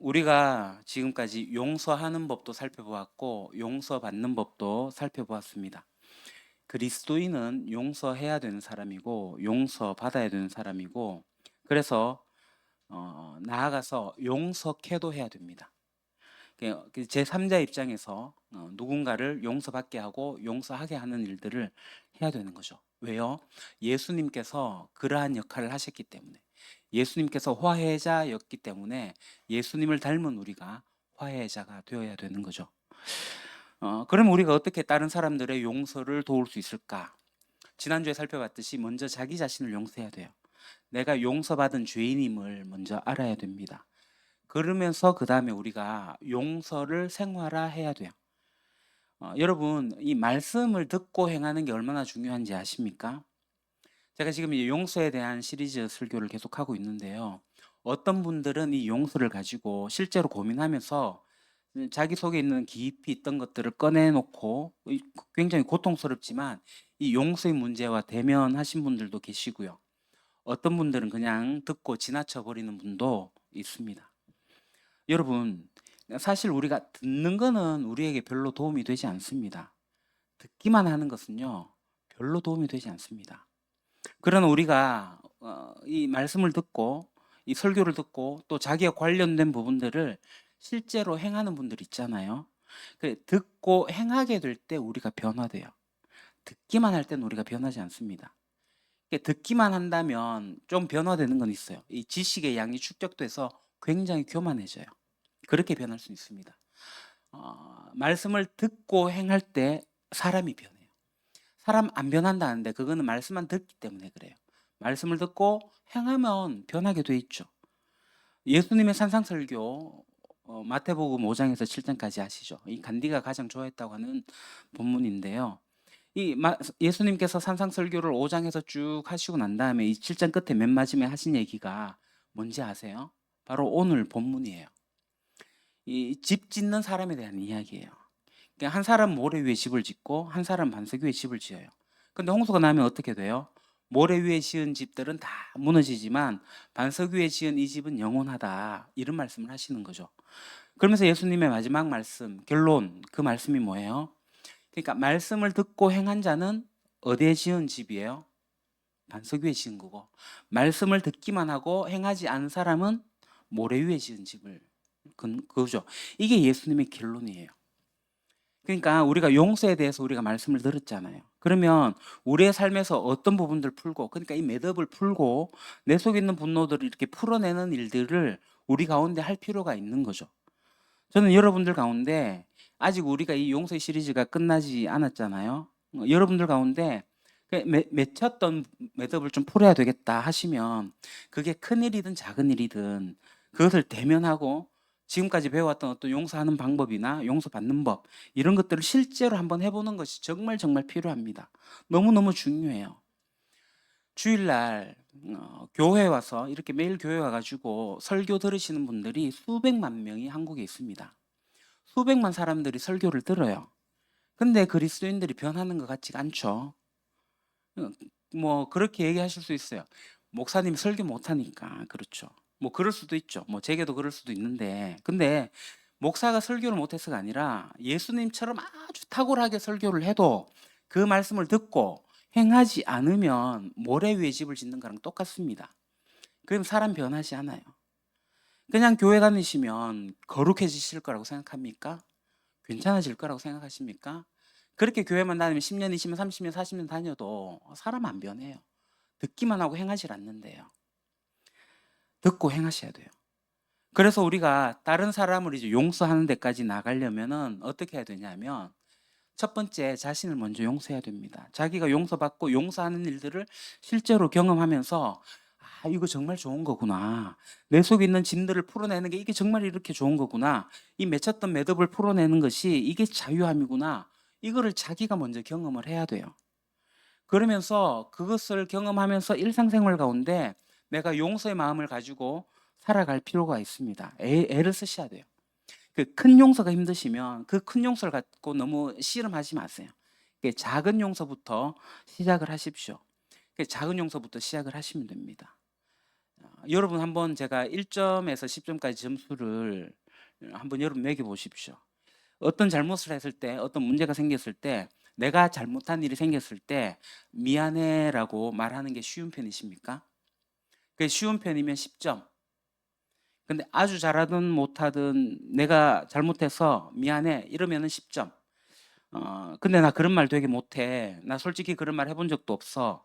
우리가 지금까지 용서하는 법도 살펴보았고 용서받는 법도 살펴보았습니다. 그리스도인은 용서해야 되는 사람이고 용서받아야 되는 사람이고, 그래서 나아가서 용서케도 해야 됩니다. 제3자 입장에서 누군가를 용서받게 하고 용서하게 하는 일들을 해야 되는 거죠. 왜요? 예수님께서 그러한 역할을 하셨기 때문에, 예수님께서 화해자였기 때문에 예수님을 닮은 우리가 화해자가 되어야 되는 거죠. 그럼 우리가 어떻게 다른 사람들의 용서를 도울 수 있을까? 지난주에 살펴봤듯이 먼저 자기 자신을 용서해야 돼요. 내가 용서받은 죄인임을 먼저 알아야 됩니다. 그러면서 그 다음에 우리가 용서를 생활화해야 돼요. 여러분, 이 말씀을 듣고 행하는 게 얼마나 중요한지 아십니까? 제가 지금 이 용서에 대한 시리즈 설교를 계속하고 있는데요. 어떤 분들은 이 용서를 가지고 실제로 고민하면서 자기 속에 있는 깊이 있던 것들을 꺼내놓고 굉장히 고통스럽지만 이 용서의 문제와 대면하신 분들도 계시고요. 어떤 분들은 그냥 듣고 지나쳐 버리는 분도 있습니다. 여러분, 사실 우리가 듣는 거는 우리에게 별로 도움이 되지 않습니다. 듣기만 하는 것은요, 별로 도움이 되지 않습니다. 그러나 우리가 이 말씀을 듣고 이 설교를 듣고 또 자기와 관련된 부분들을 실제로 행하는 분들 있잖아요. 듣고 행하게 될 때 우리가 변화돼요. 듣기만 할 때는 우리가 변하지 않습니다. 듣기만 한다면 좀 변화되는 건 있어요. 이 지식의 양이 축적돼서 굉장히 교만해져요. 그렇게 변할 수 있습니다. 말씀을 듣고 행할 때 사람이 변해요. 사람 안 변한다는데 그거는 말씀만 듣기 때문에 그래요. 말씀을 듣고 행하면 변하게 돼 있죠. 예수님의 산상설교 마태복음 5장에서 7장까지 아시죠? 이 간디가 가장 좋아했다고 하는 본문인데요. 예수님께서 산상설교를 5장에서 쭉 하시고 난 다음에 이 7장 끝에 맨 마지막에 하신 얘기가 뭔지 아세요? 바로 오늘 본문이에요. 이 집 짓는 사람에 대한 이야기예요. 그러니까 한 사람 모래 위에 집을 짓고 한 사람 반석 위에 집을 지어요. 근데 홍수가 나면 어떻게 돼요? 모래 위에 지은 집들은 다 무너지지만 반석 위에 지은 이 집은 영원하다, 이런 말씀을 하시는 거죠. 그러면서 예수님의 마지막 말씀, 결론, 그 말씀이 뭐예요? 그러니까 말씀을 듣고 행한 자는 어디에 지은 집이에요? 반석 위에 지은 거고, 말씀을 듣기만 하고 행하지 않은 사람은 모래 위에 지은 집을, 그거죠. 이게 예수님의 결론이에요. 그러니까 우리가 용서에 대해서 우리가 말씀을 들었잖아요. 그러면 우리의 삶에서 어떤 부분들 풀고, 그러니까 이 매듭을 풀고 내 속에 있는 분노들을 이렇게 풀어내는 일들을 우리 가운데 할 필요가 있는 거죠. 저는 여러분들 가운데 아직 우리가 이 용서 시리즈가 끝나지 않았잖아요. 여러분들 가운데 맺혔던 매듭을 좀 풀어야 되겠다 하시면, 그게 큰 일이든 작은 일이든 그것을 대면하고 지금까지 배워왔던 어떤 용서하는 방법이나 용서받는 법, 이런 것들을 실제로 한번 해보는 것이 정말 정말 필요합니다. 너무너무 중요해요. 주일날 교회 와서 이렇게 매일 교회 와가지고 설교 들으시는 분들이 수백만 명이 한국에 있습니다. 수백만 사람들이 설교를 들어요. 근데 그리스도인들이 변하는 것 같지가 않죠. 뭐 그렇게 얘기하실 수 있어요. 목사님이 설교 못하니까 그렇죠. 뭐 그럴 수도 있죠. 뭐 제게도 그럴 수도 있는데, 근데 목사가 설교를 못해서가 아니라 예수님처럼 아주 탁월하게 설교를 해도 그 말씀을 듣고 행하지 않으면 모래 위에 집을 짓는 거랑 똑같습니다. 그럼 사람 변하지 않아요. 그냥 교회 다니시면 거룩해지실 거라고 생각합니까? 괜찮아질 거라고 생각하십니까? 그렇게 교회만 다니면 10년, 20년, 30년, 40년 다녀도 사람 안 변해요. 듣기만 하고 행하질 않는데요. 듣고 행하셔야 돼요. 그래서 우리가 다른 사람을 이제 용서하는 데까지 나가려면은 어떻게 해야 되냐면, 첫 번째 자신을 먼저 용서해야 됩니다. 자기가 용서받고 용서하는 일들을 실제로 경험하면서, 아, 이거 정말 좋은 거구나. 내 속에 있는 짐들을 풀어내는 게 이게 정말 이렇게 좋은 거구나. 이 맺혔던 매듭을 풀어내는 것이 이게 자유함이구나. 이거를 자기가 먼저 경험을 해야 돼요. 그러면서 그것을 경험하면서 일상생활 가운데 내가 용서의 마음을 가지고 살아갈 필요가 있습니다. 애를 쓰셔야 돼요. 그 큰 용서가 힘드시면 그 큰 용서를 갖고 너무 씨름하지 마세요. 작은 용서부터 시작을 하십시오. 작은 용서부터 시작을 하시면 됩니다. 여러분 한번 제가 1점에서 10점까지 점수를 한번 여러분 매겨 보십시오. 어떤 잘못을 했을 때, 어떤 문제가 생겼을 때, 내가 잘못한 일이 생겼을 때 미안해라고 말하는 게 쉬운 편이십니까? 그게 쉬운 편이면 10점. 근데 아주 잘하든 못하든 내가 잘못해서 미안해 이러면은 10점. 근데 나 그런 말 되게 못해. 나 솔직히 그런 말 해본 적도 없어.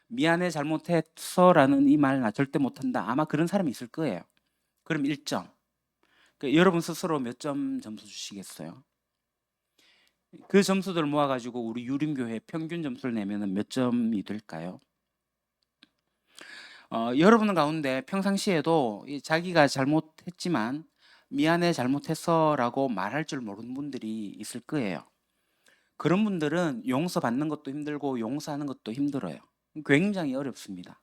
미안해 잘못했어라는 이 말 나 절대 못한다. 아마 그런 사람이 있을 거예요. 그럼 1점. 여러분 스스로 몇 점 점수 주시겠어요? 그 점수들 모아가지고 우리 유림교회 평균 점수를 내면은 몇 점이 될까요? 여러분 가운데 평상시에도 자기가 잘못했지만 미안해 잘못했어라고 말할 줄 모르는 분들이 있을 거예요. 그런 분들은 용서받는 것도 힘들고 용서하는 것도 힘들어요. 굉장히 어렵습니다.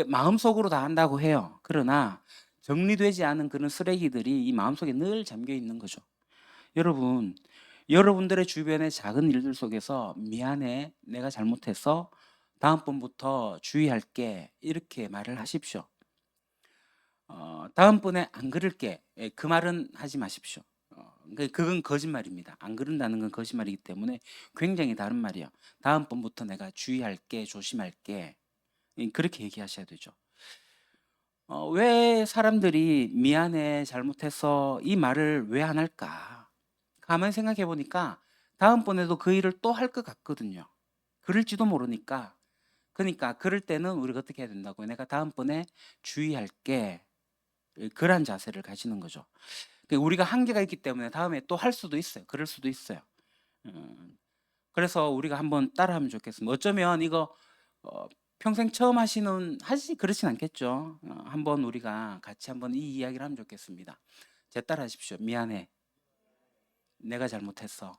마음속으로 다 한다고 해요. 그러나 정리되지 않은 그런 쓰레기들이 이 마음속에 늘 잠겨 있는 거죠. 여러분, 여러분들의 주변의 작은 일들 속에서 미안해, 내가 잘못해서 다음번부터 주의할게 이렇게 말을 하십시오. 다음번에 안 그럴게. 그 말은 하지 마십시오. 그건 거짓말입니다. 안 그런다는 건 거짓말이기 때문에 굉장히 다른 말이에요. 다음번부터 내가 주의할게, 조심할게. 그렇게 얘기하셔야 되죠. 왜 사람들이 미안해, 잘못해서 이 말을 왜 안 할까? 가만히 생각해 보니까 다음번에도 그 일을 또 할 것 같거든요. 그럴지도 모르니까. 그러니까 그럴 때는 우리가 어떻게 해야 된다고요? 내가 다음번에 주의할게. 그런 자세를 가지는 거죠. 우리가 한계가 있기 때문에 다음에 또 할 수도 있어요. 그럴 수도 있어요. 음, 그래서 우리가 한번 따라하면 좋겠습니다. 어쩌면 이거 어, 평생 처음 하시 그렇진 않겠죠. 한번 우리가 같이 한번 이 이야기를 하면 좋겠습니다. 제 따라하십시오. 미안해. 내가 잘못했어.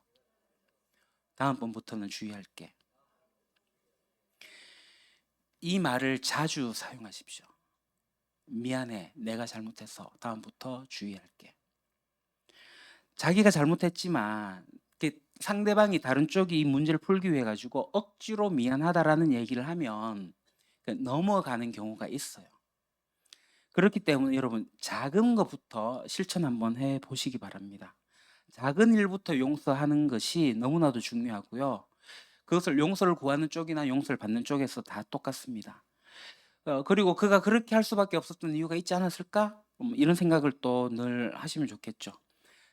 다음번부터는 주의할게. 이 말을 자주 사용하십시오. 미안해. 내가 잘못했어. 다음부터 주의할게. 자기가 잘못했지만 상대방이 다른 쪽이 이 문제를 풀기 위해 가지고 억지로 미안하다라는 얘기를 하면 넘어가는 경우가 있어요. 그렇기 때문에 여러분 작은 것부터 실천 한번 해 보시기 바랍니다. 작은 일부터 용서하는 것이 너무나도 중요하고요. 그것을 용서를 구하는 쪽이나 용서를 받는 쪽에서 다 똑같습니다. 그리고 그가 그렇게 할 수밖에 없었던 이유가 있지 않았을까? 이런 생각을 또 늘 하시면 좋겠죠.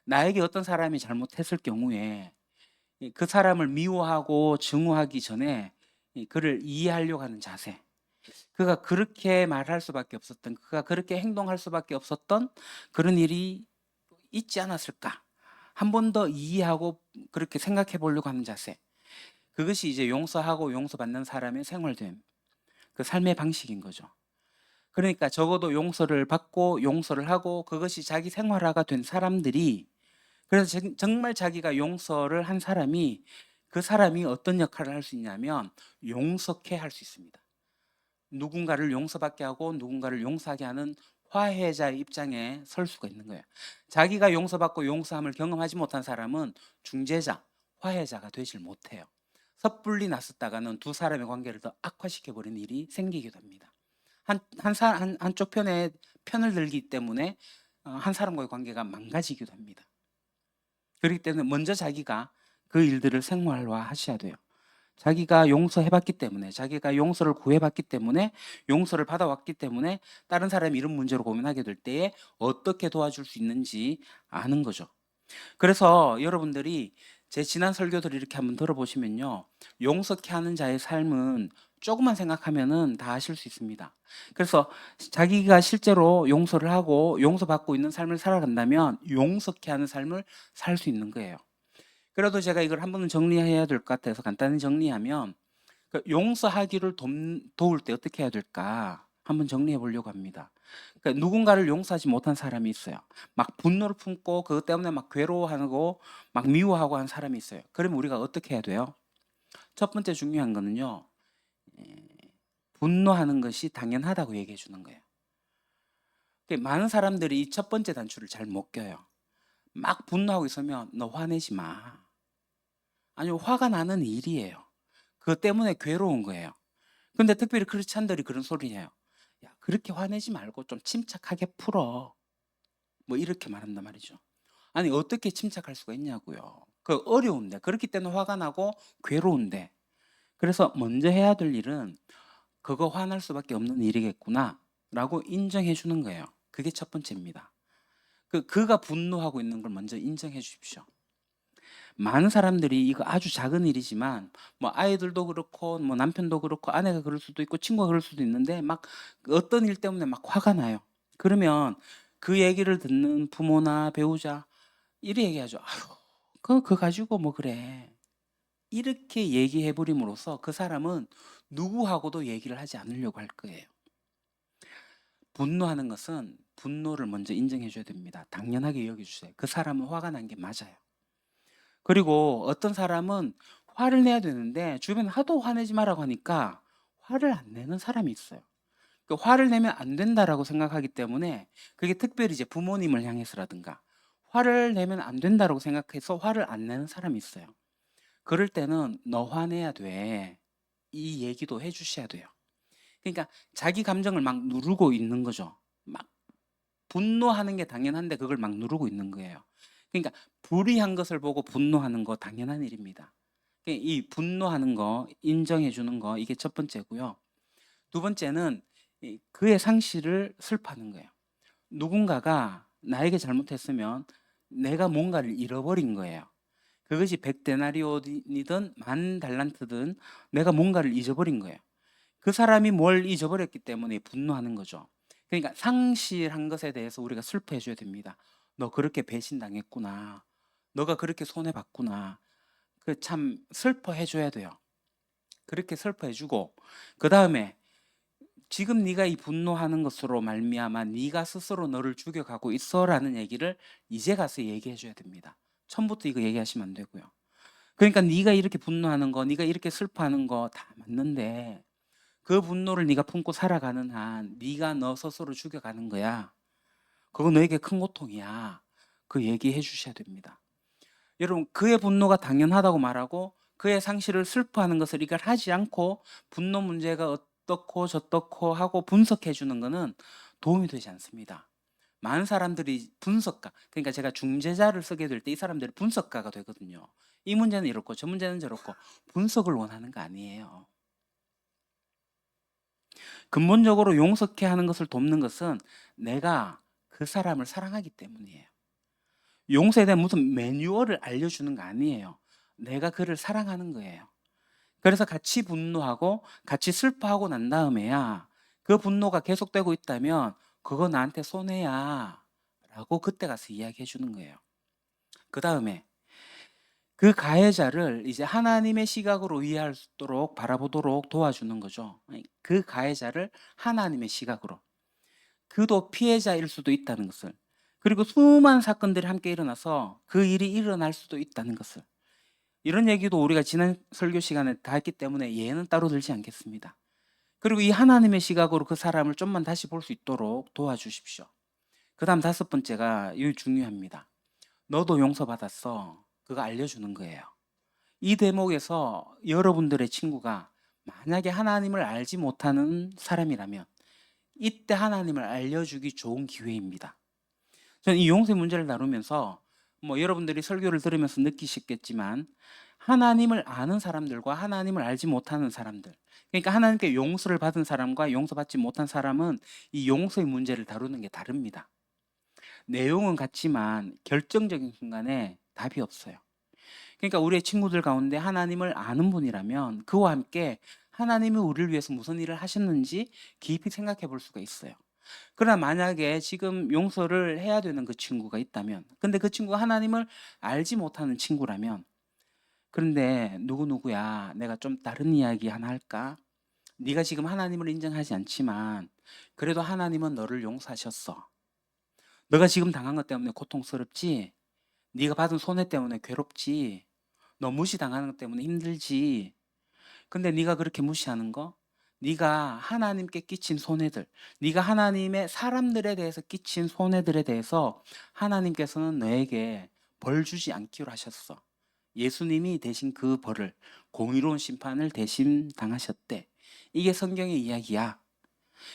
나에게 어떤 사람이 잘못했을 경우에 그 사람을 미워하고 증오하기 전에 그를 이해하려고 하는 자세. 그가 그렇게 말할 수밖에 없었던, 그가 그렇게 행동할 수밖에 없었던 그런 일이 있지 않았을까? 한 번 더 이해하고 그렇게 생각해 보려고 하는 자세. 그것이 이제 용서하고 용서받는 사람의 생활됨, 그 삶의 방식인 거죠. 그러니까 적어도 용서를 받고 용서를 하고 그것이 자기 생활화가 된 사람들이, 그래서 정말 자기가 용서를 한 사람이 그 사람이 어떤 역할을 할 수 있냐면 용서케 할 수 있습니다. 누군가를 용서받게 하고 누군가를 용서하게 하는 화해자의 입장에 설 수가 있는 거예요. 자기가 용서받고 용서함을 경험하지 못한 사람은 중재자, 화해자가 되질 못해요. 섣불리 나섰다가는 두 사람의 관계를 더 악화시켜버리는 일이 생기기도 합니다. 한쪽 편을 들기 때문에 한 사람과의 관계가 망가지기도 합니다. 그렇기 때문에 먼저 자기가 그 일들을 생활화 하셔야 돼요. 자기가 용서해봤기 때문에, 자기가 용서를 구해봤기 때문에, 용서를 받아왔기 때문에 다른 사람이 이런 문제로 고민하게 될 때에 어떻게 도와줄 수 있는지 아는 거죠. 그래서 여러분들이 제 지난 설교들을 이렇게 한번 들어보시면요, 용서케 하는 자의 삶은 조금만 생각하면은 다 아실 수 있습니다. 그래서 자기가 실제로 용서를 하고 용서받고 있는 삶을 살아간다면 용서케 하는 삶을 살 수 있는 거예요. 그래도 제가 이걸 한 번은 정리해야 될 것 같아서 간단히 정리하면, 용서하기를 도울 때 어떻게 해야 될까 한번 정리해 보려고 합니다. 누군가를 용서하지 못한 사람이 있어요. 막 분노를 품고 그것 때문에 막 괴로워하고 막 미워하고 하는 사람이 있어요. 그러면 우리가 어떻게 해야 돼요? 첫 번째 중요한 거는요, 분노하는 것이 당연하다고 얘기해 주는 거예요. 많은 사람들이 이 첫 번째 단추를 잘 못 껴요. 막 분노하고 있으면 너 화내지 마. 아니, 화가 나는 일이에요. 그것 때문에 괴로운 거예요. 근데 특별히 크리스찬들이 그런 소리 해요. 야, 그렇게 화내지 말고 좀 침착하게 풀어. 뭐 이렇게 말한단 말이죠. 아니 어떻게 침착할 수가 있냐고요. 그 어려운데 그렇기 때문에 화가 나고 괴로운데 그래서 먼저 해야 될 일은 '그거 화날 수밖에 없는 일이겠구나.'라고 인정해 주는 거예요. 그게 첫 번째입니다. 그가 분노하고 있는 걸 먼저 인정해 주십시오. 많은 사람들이 이거 아주 작은 일이지만 뭐 아이들도 그렇고 뭐 남편도 그렇고 아내가 그럴 수도 있고 친구가 그럴 수도 있는데 막 어떤 일 때문에 막 화가 나요. 그러면 그 얘기를 듣는 부모나 배우자 이래 얘기하죠. "아유 그거 가지고 뭐 그래." 이렇게 얘기해 버림으로써 그 사람은 누구하고도 얘기를 하지 않으려고 할 거예요. 분노하는 것은 분노를 먼저 인정해 줘야 됩니다. 당연하게 여겨 주세요. 그 사람은 화가 난 게 맞아요. 그리고 어떤 사람은 화를 내야 되는데 주변에 하도 "화내지 마라."고 하니까 화를 안 내는 사람이 있어요. 그 화를 내면 안 된다라고 생각하기 때문에 그게 특별히 이제 부모님을 향해서라든가 화를 내면 안 된다라고 생각해서 화를 안 내는 사람이 있어요. 그럴 때는 "너 화내야 돼." 이 얘기도 해 주셔야 돼요. 그러니까 자기 감정을 막 누르고 있는 거죠. 막 분노하는 게 당연한데 그걸 막 누르고 있는 거예요. 그러니까 불이한 것을 보고 분노하는 거 당연한 일입니다. 이 분노하는 거 인정해 주는 거 이게 첫 번째고요. 두 번째는 그의 상실을 슬퍼하는 거예요. 누군가가 나에게 잘못했으면 내가 뭔가를 잃어버린 거예요. 그것이 100데나리온이든 10,000달란트든 내가 뭔가를 잊어버린 거예요. 그 사람이 뭘 잊어버렸기 때문에 분노하는 거죠. 그러니까 상실한 것에 대해서 우리가 슬퍼해 줘야 됩니다. "너 그렇게 배신당했구나. 너가 그렇게 손해 봤구나." 그 참 슬퍼해 줘야 돼요. 그렇게 슬퍼해 주고 그다음에 "지금 네가 이 분노하는 것으로 말미암아 네가 스스로 너를 죽여가고 있어."라는 얘기를 이제 가서 얘기해 줘야 됩니다. 처음부터 이거 얘기하시면 안 되고요. 그러니까 "네가 이렇게 분노하는 거, 네가 이렇게 슬퍼하는 거 다 맞는데 그 분노를 네가 품고 살아가는 한 네가 너 스스로 죽여가는 거야. 그거 너에게 큰 고통이야." 그 얘기해 주셔야 됩니다. 여러분 그의 분노가 당연하다고 말하고 그의 상실을 슬퍼하는 것을 이걸 하지 않고 분노 문제가 어떻고 저떻고 하고 분석해 주는 거는 도움이 되지 않습니다. 많은 사람들이 분석가 그러니까 제가 중재자를 쓰게 될 때 이 사람들이 분석가가 되거든요. 이 문제는 이렇고 저 문제는 저렇고 분석을 원하는 거 아니에요. 근본적으로 용서케 하는 것을 돕는 것은 내가 그 사람을 사랑하기 때문이에요. 용서에 대한 무슨 매뉴얼을 알려주는 거 아니에요. 내가 그를 사랑하는 거예요. 그래서 같이 분노하고 같이 슬퍼하고 난 다음에야 그 분노가 계속되고 있다면 그거 나한테 손해야 라고 그때 가서 이야기해 주는 거예요. 그 다음에 그 가해자를 이제 하나님의 시각으로 이해할 수 있도록 바라보도록 도와주는 거죠. 그 가해자를 하나님의 시각으로. 그도 피해자일 수도 있다는 것을. 그리고 수많은 사건들이 함께 일어나서 그 일이 일어날 수도 있다는 것을. 이런 얘기도 우리가 지난 설교 시간에 다 했기 때문에 예는 따로 들지 않겠습니다. 그리고 이 하나님의 시각으로 그 사람을 좀만 다시 볼 수 있도록 도와주십시오. 그다음 다섯 번째가 이 중요합니다. 너도 용서받았어. 그거 알려주는 거예요. 이 대목에서 여러분들의 친구가 만약에 하나님을 알지 못하는 사람이라면 이때 하나님을 알려주기 좋은 기회입니다. 저는 이 용서의 문제를 다루면서 뭐 여러분들이 설교를 들으면서 느끼셨겠지만 하나님을 아는 사람들과 하나님을 알지 못하는 사람들 그러니까 하나님께 용서를 받은 사람과 용서받지 못한 사람은 이 용서의 문제를 다루는 게 다릅니다. 내용은 같지만 결정적인 순간에 답이 없어요. 그러니까 우리의 친구들 가운데 하나님을 아는 분이라면 그와 함께 하나님이 우리를 위해서 무슨 일을 하셨는지 깊이 생각해 볼 수가 있어요. 그러나 만약에 지금 용서를 해야 되는 그 친구가 있다면 근데 그 친구가 하나님을 알지 못하는 친구라면 그런데 "누구누구야 내가 좀 다른 이야기 하나 할까? 네가 지금 하나님을 인정하지 않지만 그래도 하나님은 너를 용서하셨어. 너가 지금 당한 것 때문에 고통스럽지? 네가 받은 손해 때문에 괴롭지? 너 무시당하는 것 때문에 힘들지? 근데 네가 그렇게 무시하는 거 네가 하나님께 끼친 손해들 네가 하나님의 사람들에 대해서 끼친 손해들에 대해서 하나님께서는 너에게 벌 주지 않기로 하셨어. 예수님이 대신 그 벌을 공의로운 심판을 대신 당하셨대. 이게 성경의 이야기야.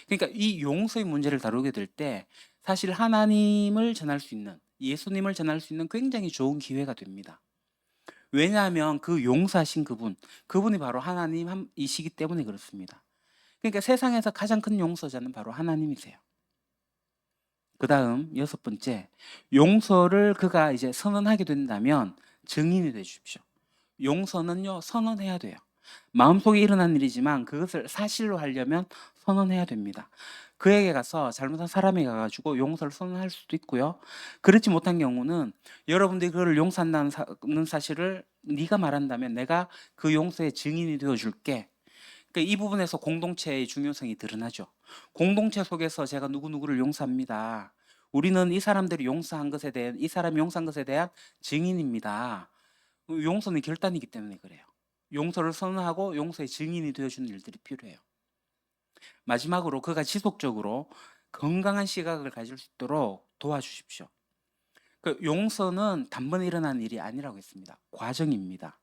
그러니까 이 용서의 문제를 다루게 될 때 사실 하나님을 전할 수 있는, 예수님을 전할 수 있는 굉장히 좋은 기회가 됩니다. 왜냐하면 그 용서하신 그분이 바로 하나님이시기 때문에 그렇습니다. 그러니까 세상에서 가장 큰 용서자는 바로 하나님이세요. 그 다음 여섯 번째, 용서를 그가 이제 선언하게 된다면 증인이 되 주십시오. 용서는요, 선언해야 돼요. 마음속에 일어난 일이지만 그것을 사실로 하려면 선언해야 됩니다. 그에게 가서 잘못한 사람에게 가가지고 용서를 선언할 수도 있고요. 그렇지 못한 경우는 여러분들이 그를 용서한다는 사실을 네가 말한다면 내가 그 용서의 증인이 되어줄게. 그러니까 이 부분에서 공동체의 중요성이 드러나죠. 공동체 속에서 제가 누구누구를 용서합니다. 우리는 이 사람들이 용서한 것에 대한, 이 사람이 용서한 것에 대한 증인입니다. 용서는 결단이기 때문에 그래요. 용서를 선언하고 용서의 증인이 되어주는 일들이 필요해요. 마지막으로 그가 지속적으로 건강한 시각을 가질 수 있도록 도와주십시오. 그 용서는 단번에 일어나는 일이 아니라고 했습니다. 과정입니다.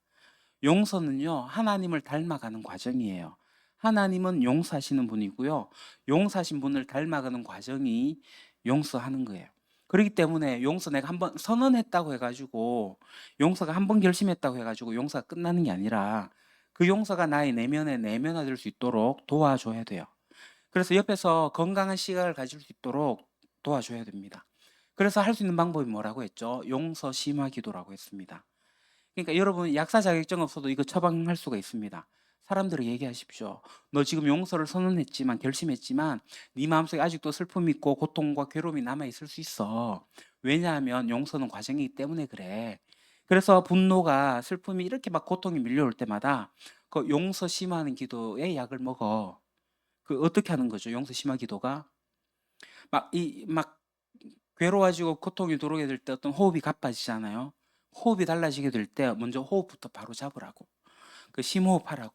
용서는요, 하나님을 닮아가는 과정이에요. 하나님은 용서하시는 분이고요. 용서하신 분을 닮아가는 과정이 용서하는 거예요. 그렇기 때문에 용서 내가 한번 선언했다고 해가지고, 용서가 한 번 결심했다고 해가지고 용서가 끝나는 게 아니라 그 용서가 나의 내면에 내면화될 수 있도록 도와줘야 돼요. 그래서 옆에서 건강한 시각을 가질 수 있도록 도와줘야 됩니다. 그래서 할 수 있는 방법이 뭐라고 했죠? 용서 심화 기도라고 했습니다. 그러니까 여러분 약사 자격증 없어도 이거 처방할 수가 있습니다. 사람들에게 얘기하십시오. 너 지금 용서를 선언했지만, 결심했지만 네 마음속에 아직도 슬픔이 있고 고통과 괴로움이 남아있을 수 있어. 왜냐하면 용서는 과정이기 때문에 그래. 그래서 분노가, 슬픔이 이렇게 막 고통이 밀려올 때마다 그 용서 심화하는 기도의 약을 먹어. 그 어떻게 하는 거죠? 용서 심화 기도가 막 괴로워지고 고통이 들어오게 될 때 어떤 호흡이 가빠지잖아요. 호흡이 달라지게 될 때 먼저 호흡부터 바로 잡으라고. 그 심호흡하라고.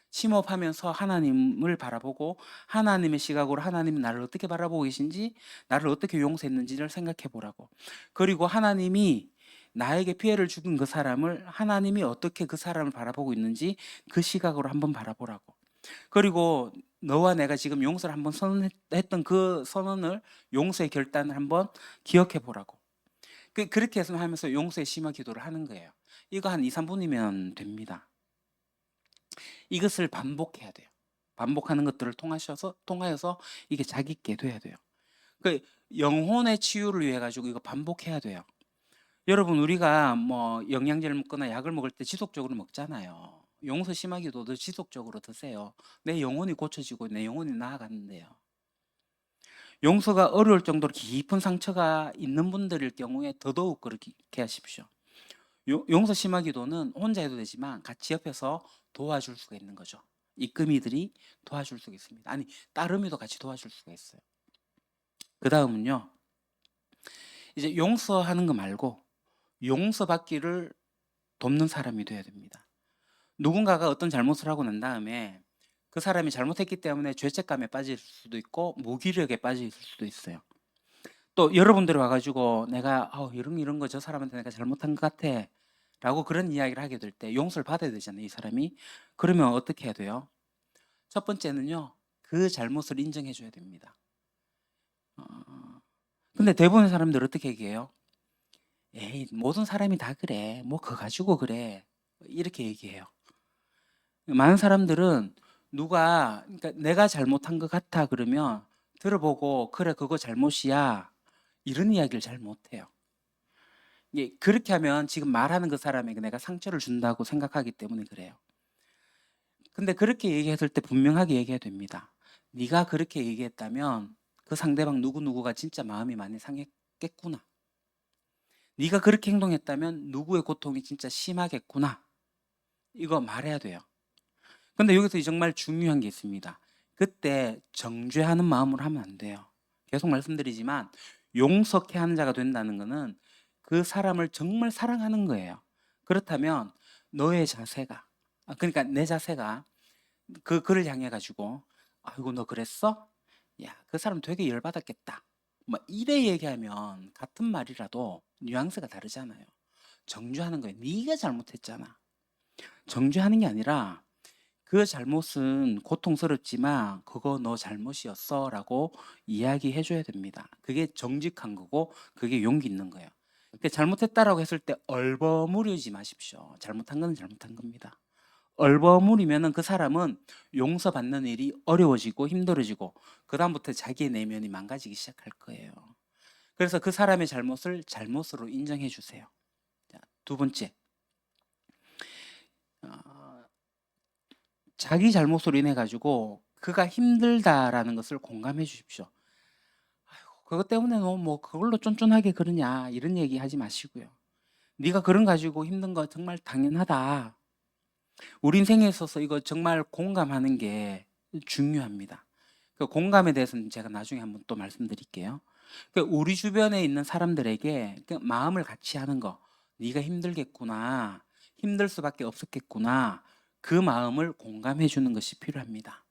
심호흡하면서 하나님을 바라보고 하나님의 시각으로 하나님이 나를 어떻게 바라보고 계신지, 나를 어떻게 용서했는지를 생각해 보라고. 그리고 하나님이 나에게 피해를 주는 그 사람을, 하나님이 어떻게 그 사람을 바라보고 있는지 그 시각으로 한번 바라보라고. 그리고 너와 내가 지금 용서를 한번 선언했던 그 선언을, 용서의 결단을 한번 기억해 보라고. 그렇게 해서 하면서 용서의 심화 기도를 하는 거예요. 이거 한 2, 3분이면 됩니다. 이것을 반복해야 돼요. 반복하는 것들을 통하여서 이게 자기 있게 돼야 돼요. 그 영혼의 치유를 위해 가지고 이거 반복해야 돼요. 여러분 우리가 뭐 영양제를 먹거나 약을 먹을 때 지속적으로 먹잖아요. 용서 심하기도 더 지속적으로 드세요. 내 영혼이 고쳐지고 내 영혼이 나아가는데요. 용서가 어려울 정도로 깊은 상처가 있는 분들일 경우에 더더욱 그렇게 하십시오. 용서 심하기도는 혼자 해도 되지만 같이 옆에서 도와줄 수가 있는 거죠. 입금이들이 도와줄 수가 있습니다. 아니, 따르미도 같이 도와줄 수가 있어요. 그 다음은요, 이제 용서하는 거 말고 용서받기를 돕는 사람이 돼야 됩니다. 누군가가 어떤 잘못을 하고 난 다음에 그 사람이 잘못했기 때문에 죄책감에 빠질 수도 있고 무기력에 빠질 수도 있어요. 또 여러분들이 와가지고 내가 이런 거 저 사람한테 내가 잘못한 것 같아 라고 그런 이야기를 하게 될 때 용서를 받아야 되잖아요, 이 사람이. 그러면 어떻게 해야 돼요? 첫 번째는요, 그 잘못을 인정해 줘야 됩니다. 근데 대부분의 사람들 어떻게 얘기해요? 에이, 모든 사람이 다 그래. 뭐 그거 가지고 그래. 이렇게 얘기해요. 많은 사람들은 그러니까 내가 잘못한 것 같아 그러면 들어보고 그래 그거 잘못이야 이런 이야기를 잘 못해요. 그렇게 하면 지금 말하는 그 사람에게 내가 상처를 준다고 생각하기 때문에 그래요. 근데 그렇게 얘기했을 때 분명하게 얘기해야 됩니다. 네가 그렇게 얘기했다면 그 상대방 누구누구가 진짜 마음이 많이 상했겠구나. 네가 그렇게 행동했다면 누구의 고통이 진짜 심하겠구나. 이거 말해야 돼요. 근데 여기서 정말 중요한 게 있습니다. 그때 정죄하는 마음으로 하면 안 돼요. 계속 말씀드리지만 용서케 하는 자가 된다는 것은 그 사람을 정말 사랑하는 거예요. 그렇다면 너의 자세가, 그러니까 내 자세가 그를 향해 가지고 아이고 너 그랬어? 야, 그 사람 되게 열받았겠다. 뭐 이래 얘기하면 같은 말이라도 뉘앙스가 다르잖아요. 정죄하는 거예요. 네가 잘못했잖아. 정죄하는 게 아니라 그 잘못은 고통스럽지만 그거 너 잘못이었어라고 이야기해 줘야 됩니다. 그게 정직한 거고 그게 용기 있는 거예요. 그 잘못했다라고 했을 때 얼버무리지 마십시오. 잘못한 건 잘못한 겁니다. 얼버무리면은 그 사람은 용서받는 일이 어려워지고 힘들어지고 그다음부터 자기의 내면이 망가지기 시작할 거예요. 그래서 그 사람의 잘못을 잘못으로 인정해 주세요. 자, 두 번째. 어, 자기 잘못으로 인해 가지고 그가 힘들다라는 것을 공감해 주십시오. 아이고, 그것 때문에 너 뭐 그걸로 쫀쫀하게 그러냐 이런 얘기 하지 마시고요. 네가 그런 가지고 힘든 거 정말 당연하다. 우리 인생에 있어서 이거 정말 공감하는 게 중요합니다. 그 공감에 대해서는 제가 나중에 한번 또 말씀드릴게요. 그 우리 주변에 있는 사람들에게 그 마음을 같이 하는 거, 네가 힘들겠구나, 힘들 수밖에 없었겠구나, 그 마음을 공감해 주는 것이 필요합니다.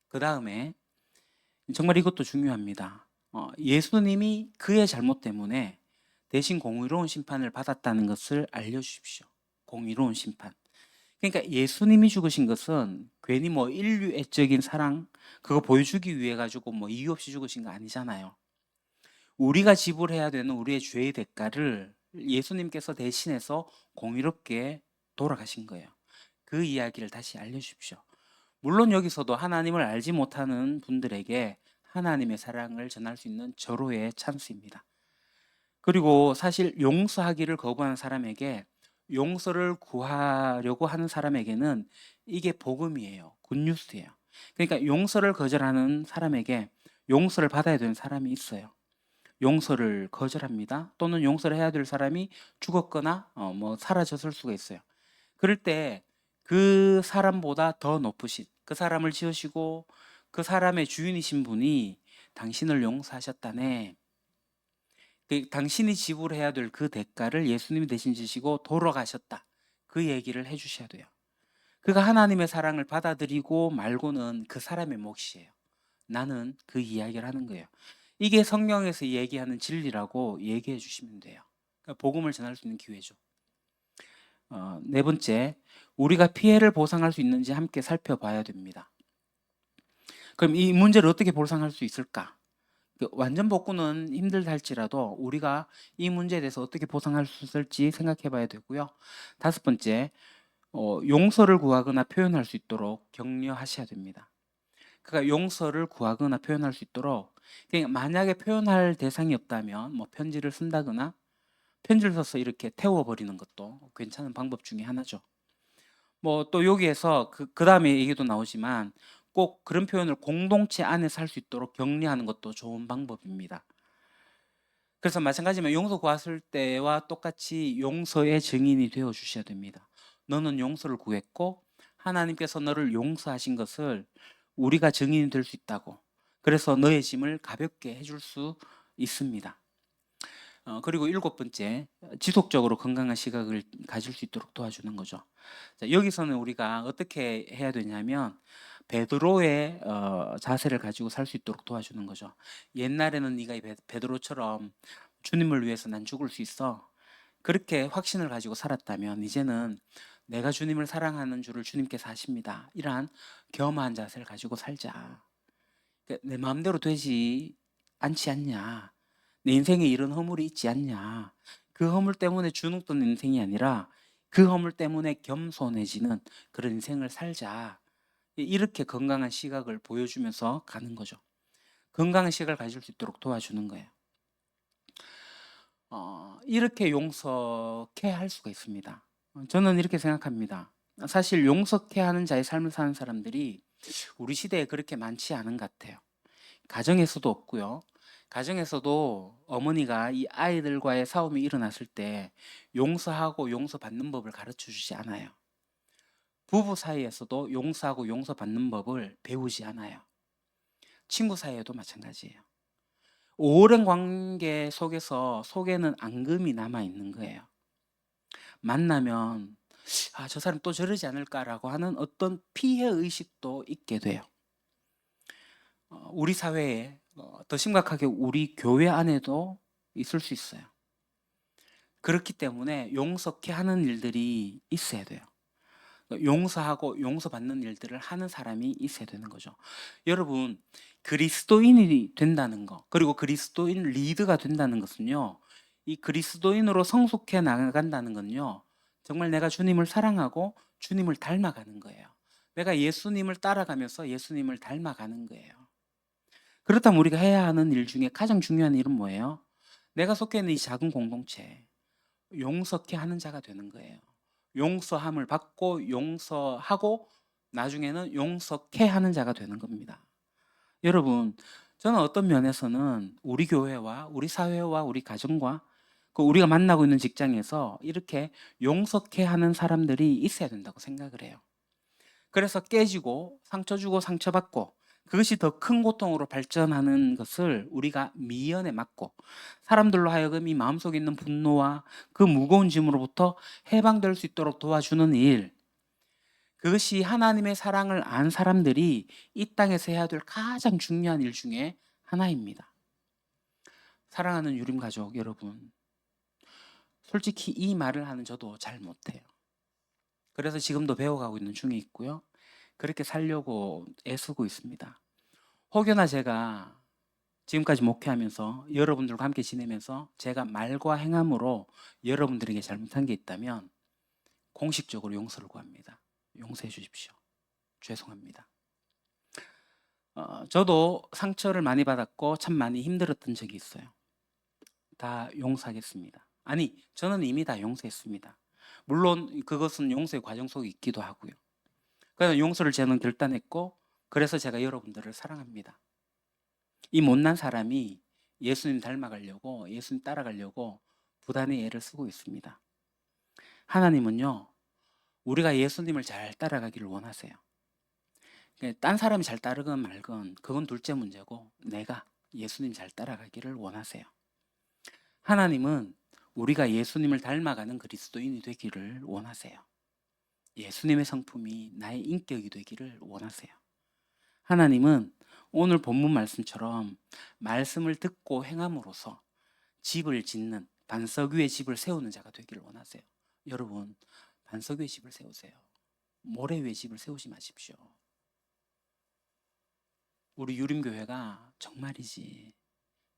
그 다음에 정말 이것도 중요합니다. 예수님이 그의 잘못 때문에 대신 공의로운 심판을 받았다는 것을 알려주십시오. 공의로운 심판. 그러니까 예수님이 죽으신 것은 괜히 뭐 인류 애적인 사랑 그거 보여주기 위해 가지고 뭐 이유 없이 죽으신 거 아니잖아요. 우리가 지불해야 되는 우리의 죄의 대가를 예수님께서 대신해서 공의롭게 돌아가신 거예요. 그 이야기를 다시 알려주십시오. 물론 여기서도 하나님을 알지 못하는 분들에게 하나님의 사랑을 전할 수 있는 절호의 찬스입니다. 그리고 사실 용서하기를 거부하는 사람에게 용서를 구하려고 하는 사람에게는 이게 복음이에요. 굿뉴스예요. 그러니까 용서를 거절하는 사람에게 용서를 받아야 되는 사람이 있어요. 용서를 거절합니다. 또는 용서를 해야 될 사람이 죽었거나 뭐 사라졌을 수가 있어요. 그럴 때 그 사람보다 더 높으신 그 사람을 지으시고 그 사람의 주인이신 분이 당신을 용서하셨다네. 당신이 지불해야 될 그 대가를 예수님이 대신 지시고 돌아가셨다. 그 얘기를 해주셔야 돼요. 그가 하나님의 사랑을 받아들이고 말고는 그 사람의 몫이에요. 나는 그 이야기를 하는 거예요. 이게 성경에서 얘기하는 진리라고 얘기해 주시면 돼요. 그러니까 복음을 전할 수 있는 기회죠. 네 번째, 우리가 피해를 보상할 수 있는지 함께 살펴봐야 됩니다. 그럼 이 문제를 어떻게 보상할 수 있을까? 완전 복구는 힘들다 할지라도 우리가 이 문제에 대해서 어떻게 보상할 수 있을지 생각해 봐야 되고요. 다섯 번째, 용서를 구하거나 표현할 수 있도록 격려하셔야 됩니다. 그러니까 용서를 구하거나 표현할 수 있도록 그러니까 만약에 표현할 대상이 없다면 뭐 편지를 쓴다거나 편지를 써서 이렇게 태워버리는 것도 괜찮은 방법 중에 하나죠. 뭐 또 여기에서 그 다음에 얘기도 나오지만 꼭 그런 표현을 공동체 안에서 할 수 있도록 격려하는 것도 좋은 방법입니다. 그래서 마찬가지면 용서 구했을 때와 똑같이 용서의 증인이 되어 주셔야 됩니다. 너는 용서를 구했고 하나님께서 너를 용서하신 것을 우리가 증인이 될 수 있다고. 그래서 너의 짐을 가볍게 해줄 수 있습니다. 그리고 일곱 번째, 지속적으로 건강한 시각을 가질 수 있도록 도와주는 거죠. 자, 여기서는 우리가 어떻게 해야 되냐면 베드로의 자세를 가지고 살 수 있도록 도와주는 거죠. 옛날에는 네가 이 베드로처럼 주님을 위해서 난 죽을 수 있어. 그렇게 확신을 가지고 살았다면 이제는 내가 주님을 사랑하는 줄을 주님께서 아십니다. 이러한 겸허한 자세를 가지고 살자. 내 마음대로 되지 않지 않냐. 내 인생에 이런 허물이 있지 않냐. 그 허물 때문에 주눅든 인생이 아니라 그 허물 때문에 겸손해지는 그런 인생을 살자. 이렇게 건강한 시각을 보여주면서 가는 거죠. 건강한 시각을 가질 수 있도록 도와주는 거예요. 이렇게 용서케 할 수가 있습니다. 저는 이렇게 생각합니다. 사실 용서케 하는 자의 삶을 사는 사람들이 우리 시대에 그렇게 많지 않은 것 같아요. 가정에서도 없고요. 가정에서도 어머니가 이 아이들과의 싸움이 일어났을 때 용서하고 용서받는 법을 가르쳐 주지 않아요. 부부 사이에서도 용서하고 용서받는 법을 배우지 않아요. 친구 사이에도 마찬가지예요. 오랜 관계 속에는 앙금이 남아 있는 거예요. 만나면 저 사람 또 저러지 않을까라고 하는 어떤 피해 의식도 있게 돼요. 우리 사회에 더 심각하게 우리 교회 안에도 있을 수 있어요. 그렇기 때문에 용서케 하는 일들이 있어야 돼요. 용서하고 용서받는 일들을 하는 사람이 있어야 되는 거죠. 여러분, 그리스도인이 된다는 거, 그리고 그리스도인 리드가 된다는 것은요, 이 그리스도인으로 성숙해 나간다는 건요, 정말 내가 주님을 사랑하고 주님을 닮아가는 거예요. 내가 예수님을 따라가면서 예수님을 닮아가는 거예요. 그렇다면 우리가 해야 하는 일 중에 가장 중요한 일은 뭐예요? 내가 속해 있는 이 작은 공동체, 용서케 하는 자가 되는 거예요. 용서함을 받고 용서하고 나중에는 용서케 하는 자가 되는 겁니다. 여러분, 저는 어떤 면에서는 우리 교회와 우리 사회와 우리 가정과 우리가 만나고 있는 직장에서 이렇게 용서케 하는 사람들이 있어야 된다고 생각을 해요. 그래서 깨지고 상처 주고 상처받고 그것이 더 큰 고통으로 발전하는 것을 우리가 미연에 막고 사람들로 하여금 이 마음속에 있는 분노와 그 무거운 짐으로부터 해방될 수 있도록 도와주는 일, 그것이 하나님의 사랑을 안 사람들이 이 땅에서 해야 될 가장 중요한 일 중에 하나입니다. 사랑하는 유림 가족 여러분, 솔직히 이 말을 하는 저도 잘 못해요. 그래서 지금도 배워가고 있는 중에 있고요. 그렇게 살려고 애쓰고 있습니다. 혹여나 제가 지금까지 목회하면서 여러분들과 함께 지내면서 제가 말과 행함으로 여러분들에게 잘못한 게 있다면 공식적으로 용서를 구합니다. 용서해 주십시오. 죄송합니다. 저도 상처를 많이 받았고 참 많이 힘들었던 적이 있어요. 다 용서하겠습니다. 아니, 저는 이미 다 용서했습니다. 물론 그것은 용서의 과정 속에 있기도 하고요. 그래서 용서를 저는 결단했고, 그래서 제가 여러분들을 사랑합니다. 이 못난 사람이 예수님 닮아가려고, 예수님 따라가려고 부단히 애를 쓰고 있습니다. 하나님은요, 우리가 예수님을 잘 따라가기를 원하세요. 딴 사람이 잘 따르건 말건 그건 둘째 문제고, 내가 예수님 잘 따라가기를 원하세요. 하나님은 우리가 예수님을 닮아가는 그리스도인이 되기를 원하세요. 예수님의 성품이 나의 인격이 되기를 원하세요. 하나님은 오늘 본문 말씀처럼 말씀을 듣고 행함으로써 집을 짓는, 반석 위에 집을 세우는 자가 되기를 원하세요. 여러분, 반석 위에 집을 세우세요. 모래 위에 집을 세우지 마십시오. 우리 유림교회가 정말이지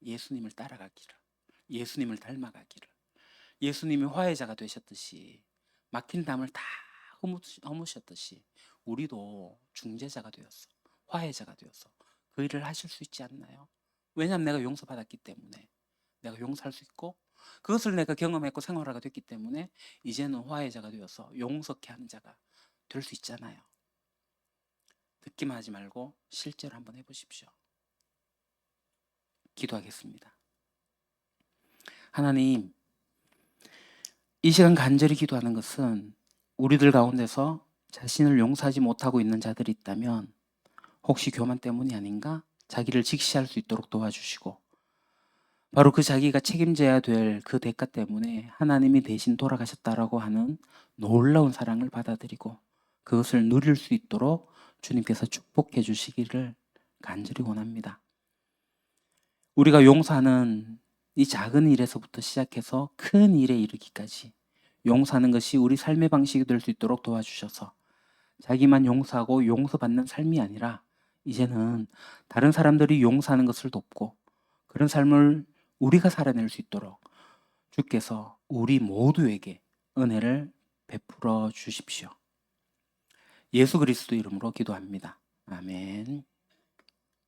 예수님을 따라가기를, 예수님을 닮아가기를, 예수님이 화해자가 되셨듯이 막힌 담을 다 허무셨듯이 우리도 중재자가 되었어, 화해자가 되어서 그 일을 하실 수 있지 않나요? 왜냐하면 내가 용서받았기 때문에, 내가 용서할 수 있고 그것을 내가 경험했고 생활화가 됐기 때문에 이제는 화해자가 되어서 용서케 하는 자가 될 수 있잖아요. 듣기만 하지 말고 실제로 한번 해보십시오. 기도하겠습니다. 하나님, 이 시간 간절히 기도하는 것은 우리들 가운데서 자신을 용서하지 못하고 있는 자들이 있다면 혹시 교만 때문이 아닌가? 자기를 직시할 수 있도록 도와주시고, 바로 그 자기가 책임져야 될 그 대가 때문에 하나님이 대신 돌아가셨다라고 하는 놀라운 사랑을 받아들이고 그것을 누릴 수 있도록 주님께서 축복해 주시기를 간절히 원합니다. 우리가 용서하는 이 작은 일에서부터 시작해서 큰 일에 이르기까지 용서하는 것이 우리 삶의 방식이 될 수 있도록 도와주셔서 자기만 용서하고 용서받는 삶이 아니라 이제는 다른 사람들이 용서하는 것을 돕고 그런 삶을 우리가 살아낼 수 있도록 주께서 우리 모두에게 은혜를 베풀어 주십시오. 예수 그리스도 이름으로 기도합니다. 아멘.